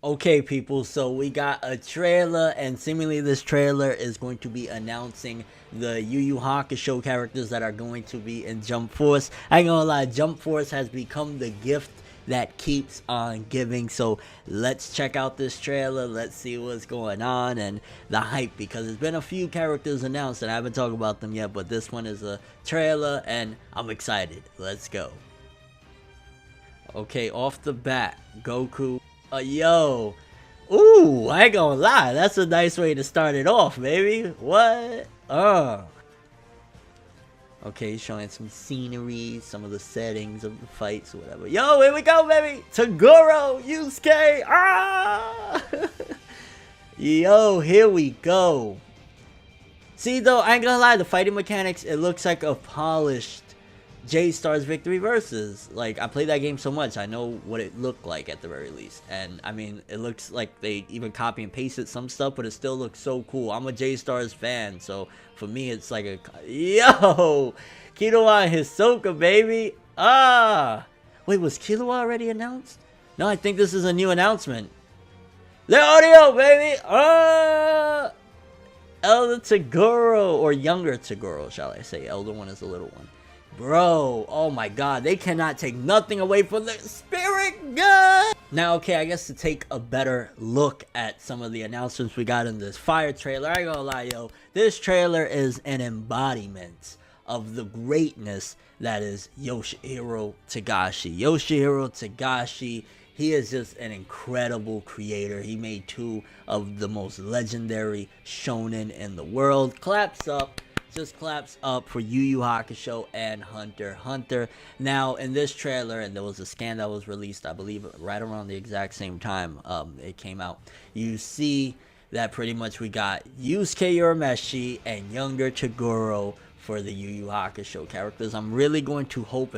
Okay, people, so we got a trailer, and seemingly this trailer is going to be announcing the Yu Yu Hakusho characters that are going to be in Jump Force. I ain't gonna lie, Jump Force has become the gift that keeps on giving. So let's check out this trailer, let's see what's going on and the hype, because there's been a few characters announced and I haven't talked about them yet, but this one is a trailer and I'm excited. Let's go. Okay, off the bat, Goku. Yo. Ooh, I ain't gonna lie. That's a nice way to start it off, baby. What? Okay, showing some scenery, some of the settings of the fights or whatever. Yo, here we go, baby. Tagoro, Yusuke. Ah! Yo, here we go. See, though, I ain't gonna lie. The fighting mechanics, it looks like a polished J-Star's Victory Versus. Like, I played that game so much, I know what it looked like at the very least. And I mean, it looks like they even copy and pasted some stuff, but it still looks so cool. I'm a J-Stars fan, so for me it's like a yo, Killua Hisoka, baby. Wait, was Killua already announced? No, I think this is a new announcement. The audio, baby. Elder Tagoro, or younger Tagoro, shall I say. Elder one is the little one. Bro, oh my god, they cannot take nothing away from the spirit god. Now, okay, I guess to take a better look at some of the announcements we got in this fire trailer, I ain't gonna lie, yo, this trailer is an embodiment of the greatness that is Yoshihiro Togashi. Yoshihiro Togashi, he is just an incredible creator. He made two of the most legendary shonen in the world. Claps up. Just claps up for Yu Yu Hakusho and Hunter x Hunter. Now, in this trailer, and there was a scan that was released, I believe, right around the exact same time it came out, you see that pretty much we got Yusuke Urameshi and younger Tagoro for the Yu Yu Hakusho characters. I'm really going to hope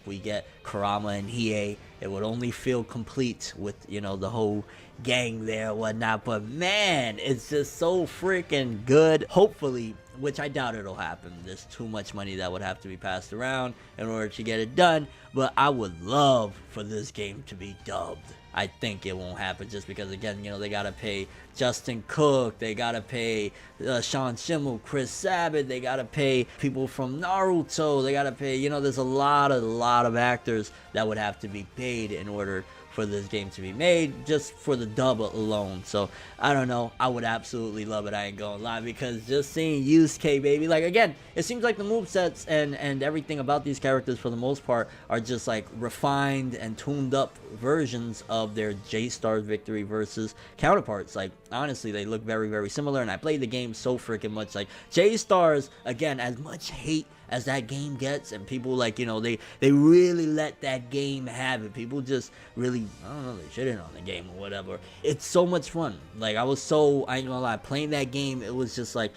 we get Kurama and Hiei. It would only feel complete with, you know, the whole gang there and whatnot. But man, it's just so freaking good. Hopefully, which I doubt it'll happen. There's too much money that would have to be passed around in order to get it done. But I would love for this game to be dubbed. I think it won't happen just because, again, you know, they gotta pay Justin Cook, they gotta pay Sean Schemmel, Chris Sabat, they gotta pay people from Naruto, they gotta pay, you know, there's a lot of actors that would have to be paid in order for this game to be made, just for the dub alone. So I don't know, I would absolutely love it, I ain't gonna lie, because just seeing Yusuke, baby, like, again, it seems like the movesets and everything about these characters for the most part are just like refined and tuned up versions of their J-Stars Victory Versus counterparts. Like, honestly, they look very similar, and I played the game so freaking much. Like, J-Stars, again, as much hate as that game gets, and people, like, you know, they really let that game have it. People just really, I don't know, they shitting on the game or whatever. It's so much fun. Like, I ain't gonna lie, playing that game, it was just like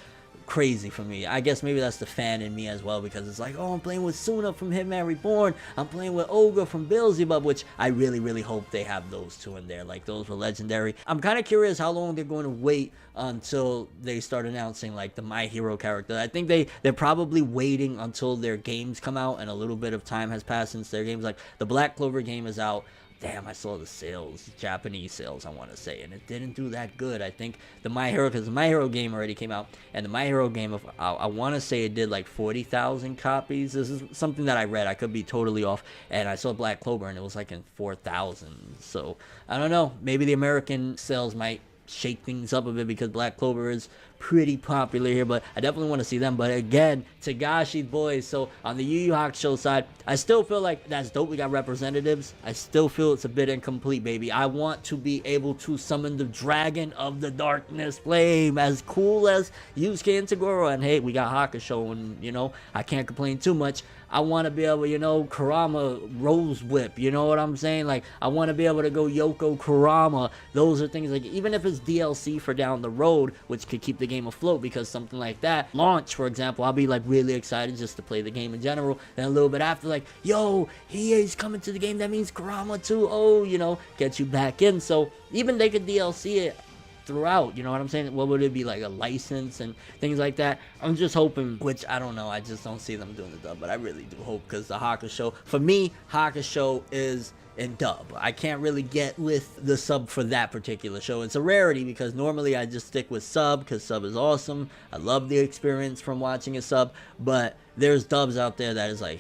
crazy for me. I guess maybe that's the fan in me as well, because it's like, oh, I'm playing with Suna from Hitman Reborn, I'm playing with Olga from Beelzebub, which I really hope they have those two in there. Like, those were legendary. I'm kind of curious how long they're going to wait until they start announcing, like, the My Hero character. I think they're probably waiting until their games come out and a little bit of time has passed since their games. Like, the Black Clover game is out. Damn, I saw the sales, Japanese sales, I want to say, and it didn't do that good. I think the My Hero, because the My Hero game already came out, and the My Hero game, I want to say it did like 40,000 copies. This is something that I read. I could be totally off, and I saw Black Clover, and it was like in 4,000. So, I don't know. Maybe the American sales might shake things up a bit, because Black Clover is pretty popular here, but I definitely want to see them. But again, Togashi's boys. So on the Yu Yu Hakusho side, I still feel like that's dope. We got representatives. I still feel it's a bit incomplete, baby. I want to be able to summon the Dragon of the Darkness Flame, as cool as Yusuke and Tagoro. And hey, we got Hakusho, and you know, I can't complain too much. I want to be able, you know, Kurama Rose Whip, you know what I'm saying? Like, I want to be able to go Yoko Kurama. Those are things, like, even if it's DLC for down the road, which could keep the game afloat, because something like that, launch, for example, I'll be, like, really excited just to play the game in general. Then a little bit after, like, yo, Hiei's coming to the game, that means Kurama too. Oh, you know, get you back in. So, even they could DLC it throughout, you know what I'm saying? What would it be, like a license and things like that? I'm just hoping, which I don't know, I just don't see them doing the dub, but I really do hope, because the Hakusho, for me, Hakusho is in dub. I can't really get with the sub for that particular show. It's a rarity because normally I just stick with sub because sub is awesome. I love the experience from watching a sub, but there's dubs out there that is like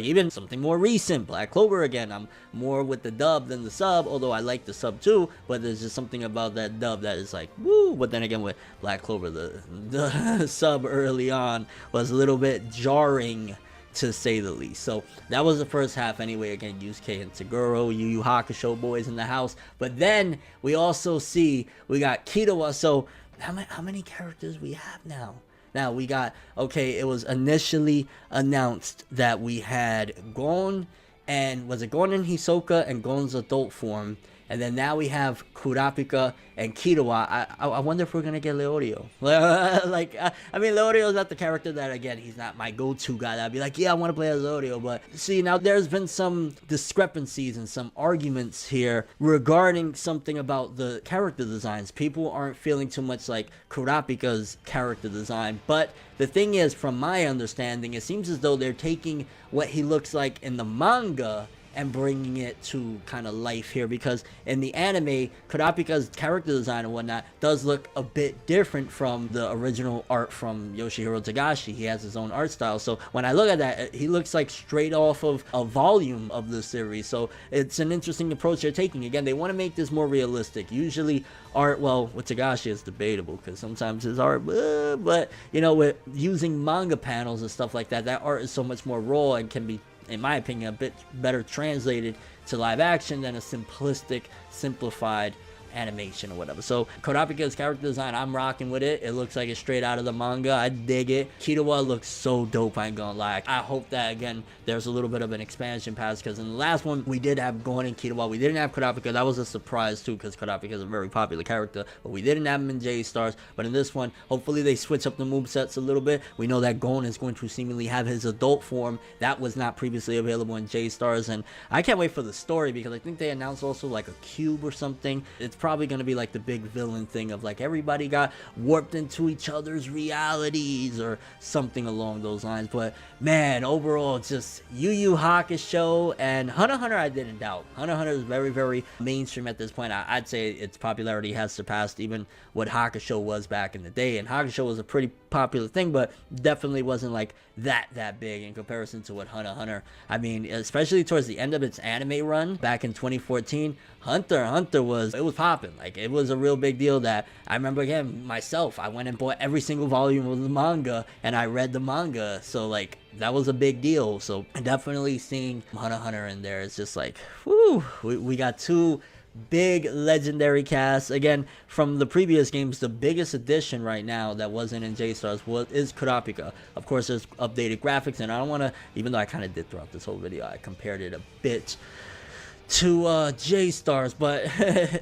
even something more recent, Black Clover again. I'm more with the dub than the sub, although I like the sub too, but there's just something about that dub that is like, woo. But then again, with Black Clover, the sub early on was a little bit jarring, to say the least. So that was the first half anyway. Again, Yusuke and Toguro, Yu Yu Hakusho boys in the house. But then we also see we got Kitawa. So how many characters we have now? Now we got, okay, it was initially announced that we had Gon, and was it Gon and Hisoka and Gon's adult form, and then now we have Kurapika and Kitawa. I wonder if we're gonna get Leorio. I mean, Leorio's not the character that, again, he's not my go-to guy that I'd be like, yeah, I want to play as Leorio. But see, now there's been some discrepancies and some arguments here regarding something about the character designs. People aren't feeling too much like Kurapika's character design, but the thing is, from my understanding, it seems as though they're taking what he looks like in the manga and bringing it to kind of life here, because in the anime, Kurapika's character design and whatnot does look a bit different from the original art from Yoshihiro Togashi. He has his own art style, so when I look at that, he looks like straight off of a volume of the series. So it's an interesting approach they're taking. Again, they want to make this more realistic. Usually art, well, with Togashi is debatable because sometimes his art, but you know, with using manga panels and stuff like that, that art is so much more raw and can be, in my opinion, a bit better translated to live action than a simplistic, simplified animation or whatever. So Kurapika's character design, I'm rocking with it. It looks like it's straight out of the manga. I dig it. Kitawa looks so dope, I ain't gonna lie. I hope that, again, there's a little bit of an expansion pass, because in the last one we did have Gon and Kitawa. We didn't have Kurapika. That was a surprise too, because Kurapika is a very popular character, but we didn't have him in J-Stars. But in this one, hopefully they switch up the movesets a little bit. We know that Gon is going to seemingly have his adult form that was not previously available in J-Stars, and I can't wait for the story, because I think they announced also like a cube or something. It's probably going to be like the big villain thing of like everybody got warped into each other's realities or something along those lines. But man, overall, just Yu Yu Hakusho and Hunter x Hunter, I didn't doubt. Hunter x Hunter is very, very mainstream at this point. I'd say its popularity has surpassed even what Hakusho was back in the day, and Hakusho was a pretty popular thing, but definitely wasn't like that big in comparison to what Hunter x Hunter. I mean, especially towards the end of its anime run back in 2014, Hunter x Hunter was popping. Like, it was a real big deal that I remember, again, myself, I went and bought every single volume of the manga and I read the manga. So like, that was a big deal. So definitely seeing Hunter x Hunter in there is just like, whoo, we got two big legendary casts. Again, from the previous games, the biggest addition right now that wasn't in J-Stars is Kurapika. Of course, there's updated graphics, and I don't want to, even though I kind of did throughout this whole video, I compared it a bit to J-Stars, but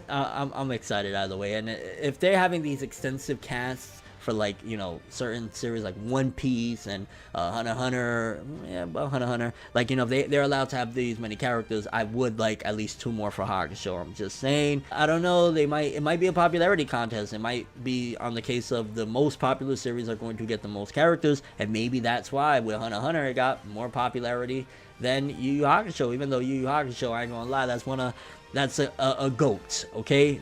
I'm excited either way. And if they're having these extensive casts for, like, you know, certain series like One Piece and Hunter x Hunter, yeah, but Hunter x Hunter, like, you know, they're allowed to have these many characters, I would like at least 2 more for Hakusho. I'm just saying. I don't know, it might be a popularity contest. It might be on the case of the most popular series are going to get the most characters, and maybe that's why with Hunter x Hunter it got more popularity than Yu Yu Hakusho. Even though Yu Yu Hakusho, I ain't gonna lie, that's a goat, okay?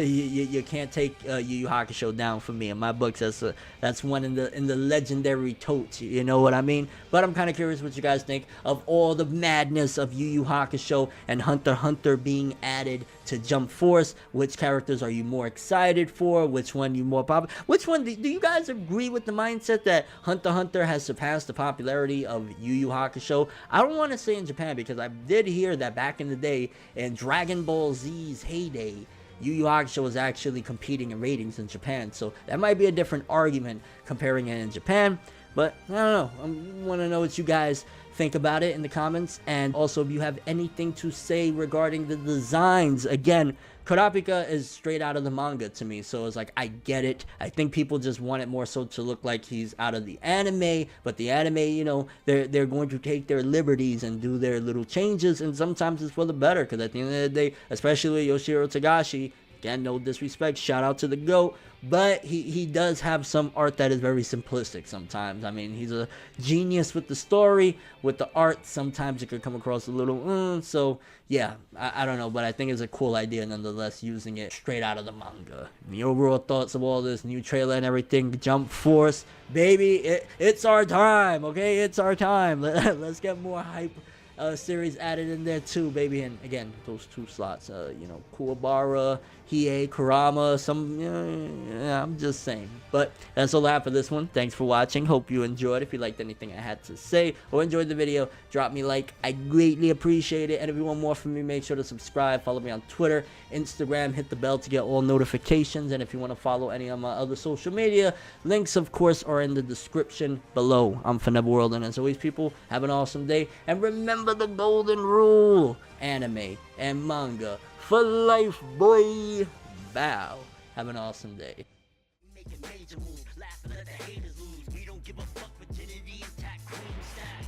You can't take Yu Yu Hakusho down for me. In my books, that's one in the legendary totes, you know what I mean? But I'm kind of curious what you guys think of all the madness of Yu Yu Hakusho and Hunter x Hunter being added to Jump Force. Which characters are you more excited for? Which one you more popular? Which one do you guys agree with the mindset that Hunter x Hunter has surpassed the popularity of Yu Yu Hakusho? I don't want to say in Japan, because I did hear that back in the day in Dragon Ball Z's heyday, Yu Yu Hakusho was actually competing in ratings in Japan, so that might be a different argument comparing it in Japan. But I don't know, I want to know what you guys think about it in the comments, and also if you have anything to say regarding the designs. Again, Kurapika is straight out of the manga to me, so it's like, I get it. I think people just want it more so to look like he's out of the anime, but the anime, you know, they're going to take their liberties and do their little changes, and sometimes it's for the better, because at the end of the day, especially with Yoshihiro Togashi, Again, no disrespect, shout out to the GOAT, but he does have some art that is very simplistic sometimes. I mean, he's a genius with the story, with the art. Sometimes it could come across a little, so yeah, I don't know, but I think it's a cool idea nonetheless, using it straight out of the manga. The overall thoughts of all this new trailer and everything, Jump Force, baby, it's our time, okay? It's our time. Let's get more hype series added in there too, baby. And again, those 2 slots, you know, Kuwabara, Hiei, Kurama, yeah, I'm just saying. But that's all I have for this one. Thanks for watching. Hope you enjoyed. If you liked anything I had to say or enjoyed the video, drop me a like. I greatly appreciate it. And if you want more from me, make sure to subscribe. Follow me on Twitter, Instagram. Hit the bell to get all notifications. And if you want to follow any of my other social media, links, of course, are in the description below. I'm ForneverWorld, and as always, people, have an awesome day. And remember the golden rule: anime and manga for life, boy. Bow. Have an awesome day. Make a major move, laugh and let the haters lose. We don't give a fuck, virginity intact, queen style.